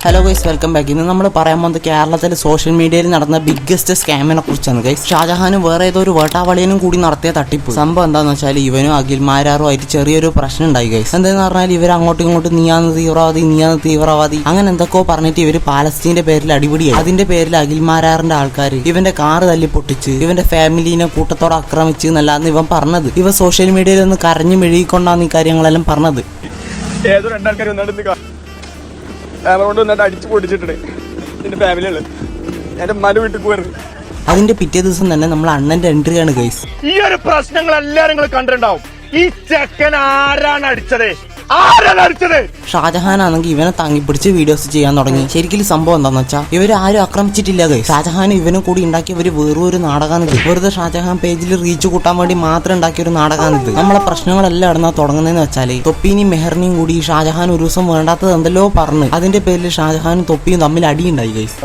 Hello guys, welcome back. ഇന്ന് നമ്മൾ പറയാൻ പോകുന്നത് കേരളത്തിൽ സോഷ്യൽ മീഡിയയിൽ നടന്ന ബിഗ്ഗസ്റ്റ് സ്കാമിനെ കുറിച്ചാണ് ഗൈസ്. ഷാജഹാനും വേറെ ഏതോ ഒരു വേട്ടാവളിയനും കൂടി നടത്തിയ തട്ടിപ്പ്. സംഭവം എന്താണെന്ന് വെച്ചാൽ ഇവനും അഖിൽമാരാറും ആയിട്ട് ചെറിയൊരു പ്രശ്നം ഉണ്ടായി ഗൈസ്. എന്താന്ന് പറഞ്ഞാൽ ഇവർ അങ്ങോട്ടും ഇങ്ങോട്ടും നീയാന്ന് തീവ്രവാദി അങ്ങനെ എന്തൊക്കെയോ പറഞ്ഞിട്ട് ഇവർ പാലസ്തീന്റെ പേരിൽ അടിപിടിയായി. അതിന്റെ പേരിൽ അഖിൽമാരാറിന്റെ ആൾക്കാർ ഇവന്റെ കാറ് തല്ലി പൊട്ടിച്ച് ഇവന്റെ ഫാമിലിനെ കൂട്ടത്തോടെ ആക്രമിച്ച് എന്നല്ലാന്ന് ഇവൻ പറഞ്ഞത്. ഇവ സോഷ്യൽ മീഡിയയിൽ ഒന്ന് കരഞ്ഞു മെഴുകിക്കൊണ്ടാണ് ഈ കാര്യങ്ങളെല്ലാം പറഞ്ഞത്. ഏതോ രണ്ടാൾക്കാർ അടിച്ചു പൊടിച്ചിട്ടുണ്ട് എന്റെ ഫാമിലികള് എന്റെ ഉമ്മാന്റെ വീട്ടിൽ പോയിരുന്നു. അതിന്റെ പിറ്റേ ദിവസം തന്നെ നമ്മൾ അണ്ണന്റെ എൻട്രിയാണ് ഗൈസ്. ഈ ഒരു പ്രശ്നങ്ങൾ എല്ലാരും നിങ്ങൾ കണ്ടിട്ടുണ്ടാവും. ഈ ചെക്കൻ ആരാണ് അടിച്ചത്? ഷാജഹാനാണെങ്കിൽ ഇവനെ താങ്ങിപ്പിടിച്ച് വീഡിയോസ് ചെയ്യാൻ തുടങ്ങി. ശരിക്കും സംഭവം എന്താന്ന് വെച്ചാൽ ഇവര് ആരും ആക്രമിച്ചിട്ടില്ല ഗൈസ്. ഷാജഹാൻ ഇവനും കൂടി ഉണ്ടാക്കിയ വെറും ഒരു നാടകമാണിത്. വെറുതെ ഷാജഹാൻ പേജിൽ റീച്ച് കൂട്ടാൻ വേണ്ടി മാത്രം ഉണ്ടാക്കിയ ഒരു നാടകമാണിത്. നമ്മളെ പ്രശ്നങ്ങളെല്ലാം ഇടന്നാ തുടങ്ങുന്നതെന്ന് വെച്ചാല് തൊപ്പീനെയും മെഹറിനെയും കൂടി ഷാജഹാൻ ഒരു ദിവസം വേണ്ടാത്തത് എന്തെല്ലോ പറഞ്ഞു. അതിന്റെ പേരിൽ ഷാജഹാനും തൊപ്പിയും തമ്മിൽ അടിയുണ്ടായി ഗൈസ്.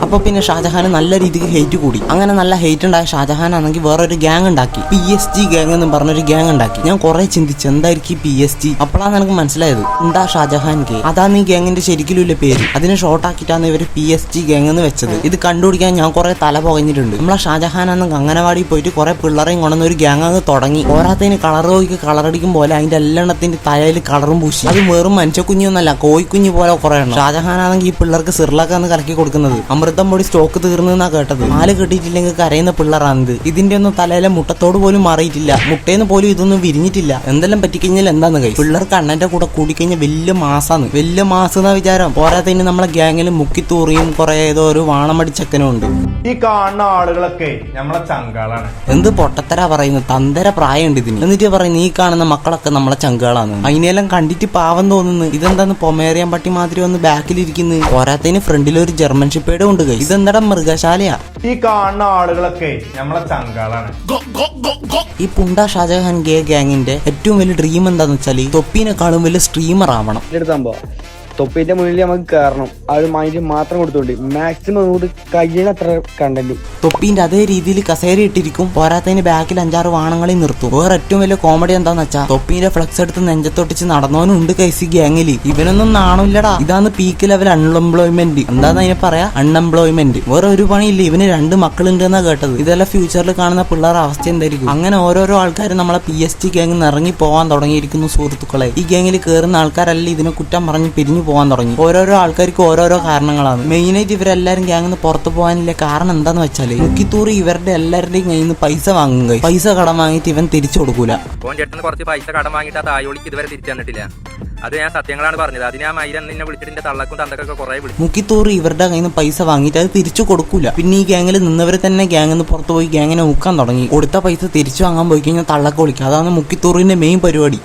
അപ്പൊ പിന്നെ ഷാജഹാന് നല്ല രീതിക്ക് ഹെയ്റ്റ് കൂടി. അങ്ങനെ നല്ല ഹെയ്റ്റ് ഉണ്ടായ ഷാജഹാൻ ആണെങ്കിൽ വേറൊരു ഗ്യാങ് ഉണ്ടാക്കി. PSG ഗ്യാങ് എന്ന് പറഞ്ഞൊരു ഗ്യാങ് ഉണ്ടാക്കി. ഞാൻ കുറെ ചിന്തിച്ചു എന്തായിരിക്കും PSG. അപ്പോഴാണ് എനിക്ക് മനസ്സിലായത് എന്താ ഷാജഹാൻ ഗേ. അതാണ് ഈ ഗ്യാങ്ങിന്റെ ശരിക്കുള്ള പേര്. അതിനെ ഷോർട്ട് ആക്കിയിട്ടാണ് ഇവര് PSG ഗ്യാങ് എന്ന് വെച്ചത്. ഇത് കണ്ടുപിടിക്കാൻ ഞാൻ കുറെ തല പുകഞ്ഞിട്ടുണ്ട്. നമ്മളെ ഷാജഹാൻ അന്ന് അംഗനവാടി പോയിട്ട് കുറെ പിള്ളേരെയും കൊണ്ടുവന്ന ഒരു ഗ്യാങ് അങ്ങ് തുടങ്ങി. പോരാത്തതിന് കളർ നോക്കി കളറടിക്കും പോലെ അതിന്റെ എല്ലെണ്ണത്തിന്റെ തലയിൽ കളറും പൂശി. അത് വെറും മനുഷ്യക്കുഞ്ഞൊന്നല്ല, കോഴിക്കുഞ്ഞു പോലെ കുറെ എണ്ണം. ഷാജഹാൻ ആണെങ്കിൽ ഈ പിള്ളേർക്ക് സിർലാക്കാന്ന് കലക്കി കൊടുക്കുന്നത്. അമൃതം പൊടി സ്റ്റോക്ക് തീർന്നെന്നാ കേട്ടത്. പാല് കെട്ടിയിട്ടില്ലെങ്കിൽ കരയുന്ന പിള്ളേറാണിത്. ഇതിന്റെ ഒന്നും തലയിലെ മുട്ടത്തോട് പോലും മാറിയിട്ടില്ല. മുട്ടേന്ന് പോലും ഇതൊന്നും വിരിഞ്ഞിട്ടില്ല. എന്തെല്ലാം പറ്റിക്കഴിഞ്ഞാൽ എന്താന്ന് കൈ പിള്ളേർക്ക് അണ്ണന്റെ കൂടെ കൂടിക്കഴിഞ്ഞാൽ വലിയ മാസാന്ന്. വലിയ മാസെന്ന വിചാരം. പോരാത്തതിന് നമ്മളെ ഗ്യാങ്ങിൽ മുക്കിത്തൂറിയും കുറെ ഏതോ ഒരു വാണമടിച്ചക്കനും ഉണ്ട്. ഈ കാണുന്ന ആളുകളൊക്കെ നമ്മളെ ചങ്കാളാണ്. എന്ത് പൊട്ടത്തരാ പറയുന്നത്? തന്തര പ്രായമുണ്ട് ഇതിന്. എന്നിട്ട് പറയുന്നത് ഈ കാണുന്ന മക്കളൊക്കെ നമ്മളെ ചങ്കാളാണ്. അതിനെല്ലാം കണ്ടിട്ട് പാവം തോന്നുന്നു. ഇതെന്താന്ന് പൊമേറിയാൻ പട്ടി മാതിരി ഒന്ന് ബാക്കിലിരിക്കുന്നു. പോരാത്തതിന് ഫ്രണ്ടിൽ ഒരു ജർമ്മൻ ഷിപ്പേഡ് ഉണ്ട്. ഇതെന്താ മൃഗശാലയാ? ഈ കാണുന്ന ആളുകളൊക്കെ നമ്മളെ ചങ്കാളാണ്. ഈ പുണ്ട ഷാജഹാൻ ഗ്യാങ്ങിന്റെ ഏറ്റവും വലിയ ഡ്രീം എന്താന്ന് വെച്ചാൽ തൊപ്പീനെക്കാളും വലിയ സ്ട്രീമർ ആവണം. തൊപ്പിന്റെ മുന്നിൽ നമുക്ക് കയറണം. ആ ഒരു മൈൻഡ് മാത്രം കൊടുത്തോണ്ട് മാക്സിമം കഴിയണത്ര കണ്ടന്റ്. തൊപ്പീന്റെ അതേ രീതിയിൽ കസേര ഇട്ടിരിക്കും. പോരാത്തതിന് ബാക്കിൽ 5-6 വാണങ്ങളെ നിർത്തും. വേറെ ഏറ്റവും വലിയ കോമഡി എന്താന്ന് വെച്ചാൽ തൊപ്പീന്റെ ഫ്ലക്സ് എടുത്ത് നെഞ്ചത്തൊട്ടിച്ച് നടന്നവനും ഉണ്ട് കൈസി ഗ്യാങ്ങില്. ഇവനൊന്നും നാണില്ലടാ. ഇതാണ് പീക്ക് ലെവൽ അൺഎംപ്ലോയ്മെന്റ്. എന്താന്ന് അതിനെ പറയാ? അൺഎംപ്ലോയ്മെന്റ്. വേറെ ഒരു പണിയില്ല. ഇവന് 2 മക്കളുണ്ട് എന്നാ കേട്ടത്. ഇതെല്ലാം ഫ്യൂച്ചറിൽ കാണുന്ന പിള്ളേരുടെ അവസ്ഥ എന്തായിരിക്കും? അങ്ങനെ ഓരോരോ ആൾക്കാരും നമ്മളെ PSG ഗ്യാങ്ങിൽ ഇറങ്ങി പോകാൻ തുടങ്ങിയിരിക്കുന്നു സുഹൃത്തുക്കളെ. ഈ ഗ്യാങ്ങിൽ കയറുന്ന ആൾക്കാരല്ല ഇതിനെ കുറ്റം പറഞ്ഞ് പിരിഞ്ഞു പോകാൻ തുടങ്ങി. ഓരോരോ ആൾക്കാർക്ക് ഓരോരോ കാരണങ്ങളാണ്. മെയിനായിട്ട് ഇവരെല്ലാരും ഗ്യാങ്ങിന്ന് പുറത്തു പോകാനില്ല കാരണം എന്താന്ന് വെച്ചാല് മുക്കിത്തൂറി ഇവരുടെ എല്ലാവരുടെയും കയ്യിൽ നിന്ന് പൈസ വാങ്ങും. പൈസ കടം വാങ്ങിയിട്ട് ഇവൻ തിരിച്ചു കൊടുക്കൂല. കുറച്ച് പൈസ കടം വാങ്ങിയിട്ട് ആ തായോളിക്ക് ഇതുവരെ തിരിച്ചു തന്നിട്ടില്ല. അത് ഞാൻ സത്യങ്ങളാണ് പറഞ്ഞത്. അതിന് ആ മൈരൻ നിന്നെ വിളിച്ചിട്ട് തള്ളക്കും തന്തക്കൊക്കെ കുറെ വിളിച്ചു. മുക്കിത്തൂറി ഇവരുടെ കയ്യിൽ നിന്ന് പൈസ വാങ്ങിയിട്ട് അത് തിരിച്ചു കൊടുക്കൂല. പിന്നെ ഈ ഗ്യാങ്ങിൽ നിന്നവർ തന്നെ ഗ്യാങ്ങിൽ നിന്ന് പുറത്തു പോയി ഗ്യാങ്ങിനെ ഊക്കാൻ തുടങ്ങി. കൊടുത്ത പൈസ തിരിച്ചു വാങ്ങാൻ പോയി കഴിഞ്ഞാൽ തള്ളക്ക് വിളിക്കുക. അതാണ് മുക്കിത്തൂറിന്റെ മെയിൻ പരിപാടി.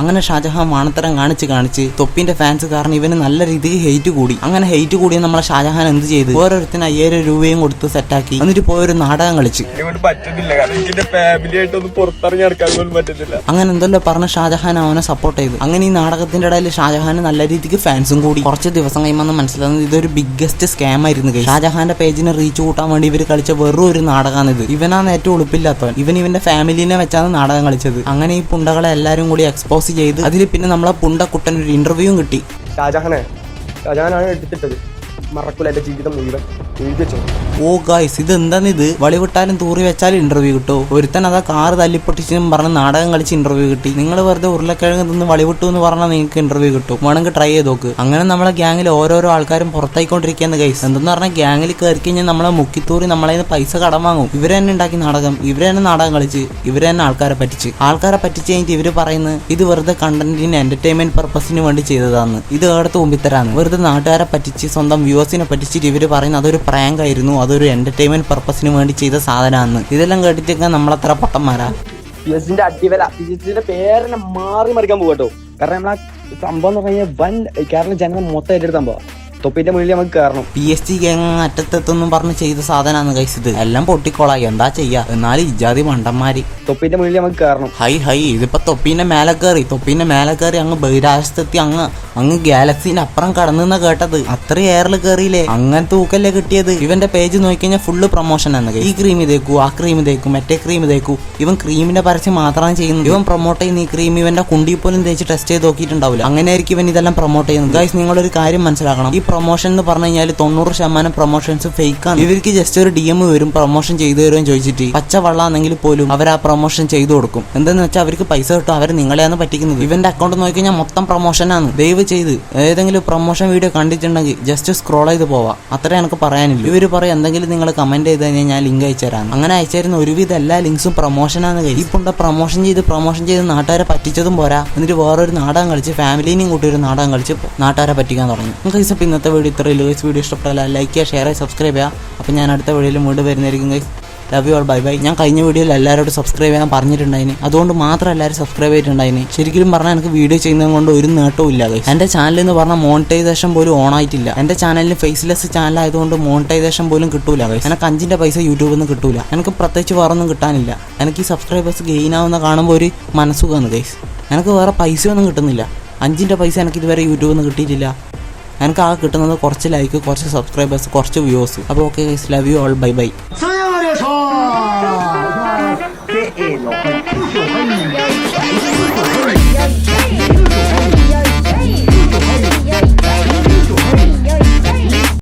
അങ്ങനെ ഷാജഹാൻ വാണത്തരം കാണിച്ച് തൊപ്പിന്റെ ഫാൻസ് കാരണം ഇവന് നല്ല രീതിക്ക് ഹെയ്റ്റ് കൂടി. അങ്ങനെ ഹെയ്റ്റ് കൂടിയ നമ്മളെ ഷാജഹാൻ എന്ത് ചെയ്തു? ഓരോരുത്തരും 5000 രൂപയും കൊടുത്ത് സെറ്റാക്കി. എന്നിട്ട് പോയൊരു നാടകം കളിച്ച്. അങ്ങനെ എന്തല്ലോ പറഞ്ഞ ഷാജഹാൻ അവനെ സപ്പോർട്ട് ചെയ്തു. അങ്ങനെ ഈ നാടകത്തിന്റെ ഇടയിൽ ഷാജഹാന് നല്ല രീതിക്ക് ഫാൻസും കൂടി. കുറച്ച് ദിവസം കഴിയുമ്പോൾ മനസ്സിലാകുന്നത് ഇതൊരു ബിഗ്ഗസ്റ്റ് സ്കാം ആയിരുന്നു. ഷാജഹാന്റെ പേജിനെ റീച്ച് കൂട്ടാൻ വേണ്ടി ഇവർ കളിച്ച വെറും ഒരു നാടകമാണ് ഇത്. ഇവനാണ് ഏറ്റവും ഉളുപ്പില്ലാത്തവൻ. ഇവന്റെ ഫാമിലിനെ വെച്ചാണ് നാടകം കളിച്ചത്. അങ്ങനെ ഈ പുണ്ടകളെ എല്ലാരും കൂടി എക്സ്പോസ് ചെയ്ത് അതിൽ പിന്നെ നമ്മളെ പുണ്ടക്കുട്ടൻ ഒരു ഇന്റർവ്യൂ കിട്ടി. ഷാജഹാനാണ് എടുത്തിട്ടത്. മറക്കൂല എന്റെ ജീവിതം മുഴുവൻ എഴുതി വെച്ചത്. ഓ ഗായ്സ്, ഇത് എന്താന്ന് ഇത്? വളിവിട്ടാലും തൂറി വെച്ചാലും ഇന്റർവ്യൂ കിട്ടോ? ഒരുത്തൻ അതാ കാറ് തല്ലിപ്പൊട്ടിച്ചും പറഞ്ഞ് നാടകം കളിച്ച് ഇന്റർവ്യൂ കിട്ടി. നിങ്ങൾ വെറുതെ ഉരുളക്കിഴങ്ങ് നിന്ന് വളിവിട്ടു എന്ന് പറഞ്ഞാൽ നിങ്ങൾക്ക് ഇന്റർവ്യൂ കിട്ടും. വേണമെങ്കിൽ ട്രൈ ചെയ്ത് നോക്ക്. അങ്ങനെ നമ്മളെ ഗ്യാങ്ങിൽ ഓരോരോ ആൾക്കാരും പുറത്തായിക്കൊണ്ടിരിക്കുകയാണ് ഗൈസ്. എന്തെന്ന് പറഞ്ഞാൽ ഗ്യാങ്ങിൽ കയറി കഴിഞ്ഞാൽ നമ്മളെ മുക്കിത്തൂറി നമ്മളെ പൈസ കടം വാങ്ങും. ഇവര് തന്നെ ഉണ്ടാക്കി നാടകം. ഇവര് തന്നെ നാടകം കളിച്ച് ഇവര് തന്നെ ആൾക്കാരെ പറ്റിച്ച് കഴിഞ്ഞിട്ട് ഇവര് പറയുന്നത് ഇത് വെറുതെ കണ്ടന്റിന് എന്റർടൈൻമെന്റ് പർപ്പസിന് വേണ്ടി ചെയ്തതാണ്. ഇത് ഏടത്ത് മുമ്പിത്തരാണ്. വെറുതെ നാട്ടുകാരെ പറ്റിച്ച് സ്വന്തം വ്യൂവേഴ്സിനെ പറ്റിച്ചിട്ട് ഇവര് പറയുന്നത് അതൊരു പ്രാങ്ക് ആയിരുന്നു, അതൊരു എന്റർടൈൻമെന്റ് പർപ്പസിന് വേണ്ടി ചെയ്ത സാധനമാണ്. ഇതെല്ലാം കേട്ടിട്ട് നമ്മളത്ര പൊട്ടന്മാരാ. PSG പേരെന്നെ മാറി മറിക്കാൻ പോകട്ടോ. കാരണം നമ്മളാ സംഭവം എന്ന് പറഞ്ഞാൽ വൻ കേരള ജനങ്ങൾ മൊത്തം ഏറ്റെടുത്ത സംഭവം. തൊപ്പിന്റെ മുന്നിൽ നമുക്ക് കയറണം. PSG ഗ്യാങ് അറ്റത്തെത്തൊന്നും പറഞ്ഞ് ചെയ്ത സാധനമാണ് ഗൈസ് ഇത്. എല്ലാം പൊട്ടിക്കോളായി, എന്താ ചെയ്യാ. എന്നാലും ഇജാതി മണ്ടന്മാര്. തൊപ്പിന്റെ മുന്നിൽ നമുക്ക് കയറണം. ഹൈ ഇതിപ്പോ തൊപ്പീന്റെ മേലെ കയറി അങ്ങ് ബഹിരാകാശത്തെത്തി അങ്ങ് ഗാലക്സിന്റെ അപ്പുറം കടന്നെന്നാ കേട്ടത്. അത്ര എയറിൽ കയറിയില്ലേ, അങ്ങനെ തൂക്കല്ലേ കിട്ടിയത്. ഇവന്റെ പേജ് നോക്കിക്കഴിഞ്ഞാൽ ഫുള്ള് പ്രൊമോഷൻ ആണ്. ഈ ക്രീം ഇതേക്കൂ, ആ ക്രീം ഇതേക്കൂ, മറ്റേ ക്രീം ഇതേക്കൂ. ഇവൻ ക്രീമിന്റെ പരസ്യം മാത്രമാണ് ചെയ്യുന്നത്. ഇവൻ പ്രൊമോട്ട് ചെയ്യുന്ന ഈ ക്രീം ഇവന്റെ കുണ്ടി പോലും തേച്ച് ടെസ്റ്റ് ചെയ്ത് നോക്കിയിട്ടുണ്ടാവില്ല. അങ്ങനെയായിരിക്കും ഇവൻ ഇതെല്ലാം പ്രൊമോട്ട് ചെയ്യുന്നത്. ഗൈസ്, നിങ്ങളൊരു കാര്യം മനസ്സിലാക്കണം. ഈ പ്രൊമോഷൻ എന്ന് പറഞ്ഞു കഴിഞ്ഞാൽ 90% പ്രൊമോഷൻസ് ഫേക്ക് ആണ്. ഇവർക്ക് ജസ്റ്റ് ഒരു DM വരും, പ്രൊമോഷൻ ചെയ്തു തരുമെന്ന് ചോദിച്ചിട്ട്. പച്ച വള്ളാണെങ്കിൽ പോലും അവർ ആ പ്രൊമോഷൻ ചെയ്തു കൊടുക്കും. എന്തെന്ന് വെച്ചാൽ അവർക്ക് പൈസ കിട്ടും, അവർ നിങ്ങളെയാണ് പറ്റിക്കുന്നത്. ഇവന്റെ അക്കൗണ്ട് നോക്കിക്കഴിഞ്ഞാൽ മൊത്തം പ്രൊമോഷനാണ്. ദയവ് ചെയ്ത് ഏതെങ്കിലും പ്രൊമോഷൻ വീഡിയോ കണ്ടിട്ടുണ്ടെങ്കിൽ ജസ്റ്റ് സ്ക്രോൾ ചെയ്ത് പോവാം. അത്രേ എനിക്ക് പറയാനില്ല. ഇവർ പറയും എന്തെങ്കിലും നിങ്ങൾ കമന്റ് ചെയ്ത് കഴിഞ്ഞാൽ ഞാൻ ലിങ്ക് അയച്ചുതരാം. അങ്ങനെ അയച്ചുതരുന്ന ഒരുവിധ എല്ലാ ലിങ്ക്സും പ്രൊമോഷനാണ്. ഇപ്പൊ പ്രൊമോഷൻ ചെയ്ത് നാട്ടുകാരെ പറ്റിച്ചതും പോരാ, എന്നിട്ട് വേറൊരു നാടകം കളിച്ച് ഫാമിലിനെയും കൂട്ടി ഒരു നാടകം കളിച്ച് നാട്ടുകാരെ പറ്റിക്കാൻ തുടങ്ങി. ഗൈസ്, അപ്പോൾ ഇന്നത്തെ വീഡിയോ ഇത്രയും. വീഡിയോ ഇഷ്ടപ്പെട്ടാൽ ലൈക്ക് ചെയ്യുക, ഷെയർ ചെയ്യുക, സബ്സ്ക്രൈബ് ചെയ്യുക. അപ്പോൾ ഞാൻ അടുത്ത വീഡിയോയിൽ വീണ്ടും വരുന്നതായിരിക്കും. Guys, love you all, bye bye. ഞാൻ കഴിഞ്ഞ വീഡിയോയിൽ എല്ലാവരോടും സബ്സ്ക്രൈബ് ചെയ്യാൻ പറഞ്ഞിട്ടുണ്ടായിന്, അതുകൊണ്ട് മാത്രം എല്ലാവരും സബ്സ്ക്രൈബ് ചെയ്തിട്ടുണ്ടായിന്. ശരിക്കും പറഞ്ഞാൽ എനിക്ക് വീഡിയോ ചെയ്യുന്നത് കൊണ്ട് ഒരു നേട്ടവും ഇല്ല. ഗൈസ്, എൻ്റെ ചാനൽ എന്ന് പറഞ്ഞാൽ മോണിറ്റൈസേഷൻ പോലും ഓൺ ആയിട്ടില്ല. എൻ്റെ ചാനലിന് ഫേസ്ലെസ് ചാനൽ ആയതുകൊണ്ട് മോണിറ്റൈസേഷൻ പോലും കിട്ടൂല. ഗൈസ്, എനിക്ക് 5 പൈസ യൂട്യൂബിൽ നിന്ന് കിട്ടൂല. എനിക്ക് പ്രത്യേകിച്ച് വേറൊന്നും കിട്ടാനില്ല. എനിക്ക് ഈ സബ്സ്ക്രൈബേഴ്സ് ഗെയിൻ ആവുന്ന കാണുമ്പോൾ ഒരു മനസ്സുഖമാണ്. ഗൈസ്, എനിക്ക് വേറെ പൈസയൊന്നും കിട്ടുന്നില്ല. 5 പൈസ എനിക്ക് ഇതുവരെ യൂട്യൂബിൽ നിന്ന് കിട്ടിയിട്ടില്ല. എനിക്ക് ആകെ കിട്ടുന്നത് കുറച്ച് ലൈക്ക്, കുറച്ച് സബ്സ്ക്രൈബേഴ്സ്, കുറച്ച് വ്യൂസ്. അപ്പോൾ okay guys, love you all, bye bye.